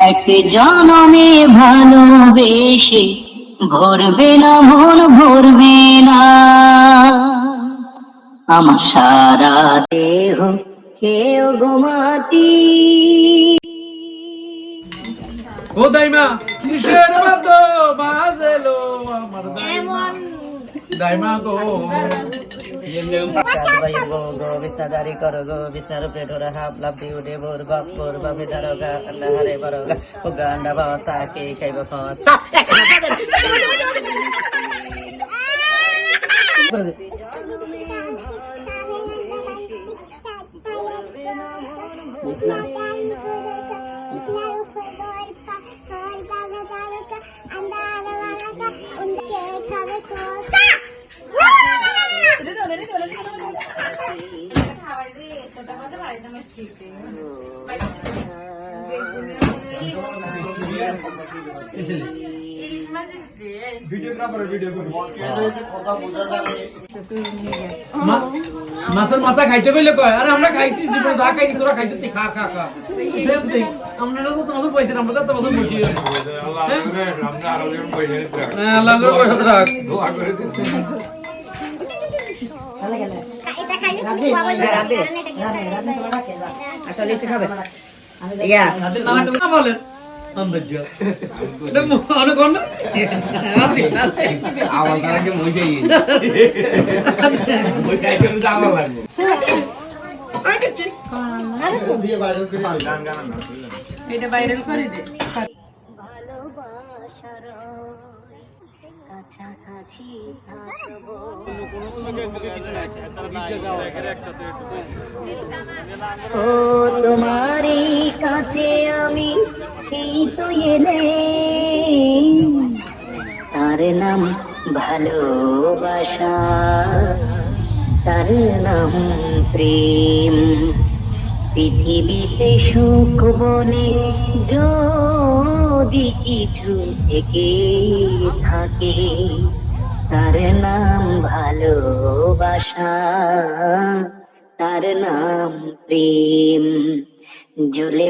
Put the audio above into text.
এক জনমে ভালোবেসে ভরবে না মন ভরবে না আমার সারা দেহ কেউ গোমাটি ও দাইমা কিসের মতো বাজেলো আমার দাইমা দাইমা গো বিস্তারি করো গো বিস্তার পেটরা হাফ লাভ দি উঠে ভোর বাপে দারোগা আন্ডা হারে বারোগা ফুগা আন্ডা বাবা সাকে খাইব খসা মাছের মাথা খাইতে কইলে কয় আরে আমরা খাইছি জীবন যা খাইছি তোরা খাইছিস তুই খা খা খা আমরা তো তোমাদের পয়সা আমরা তো তোমাদের বসি আল্লাহ করে পয়সা রাখ দোয়া করে বলেন এটা ভাইরাল করে দে কাছাকাছি ও তোমারই কাছে আমি এই তো এলে তার নাম ভালোবাসা তার নাম প্রেম পৃথিবীতে সুখ বনে যদি কিছু থেকে থাকে তার নাম ভালোবাসা তার নাম প্রেম জ্বলে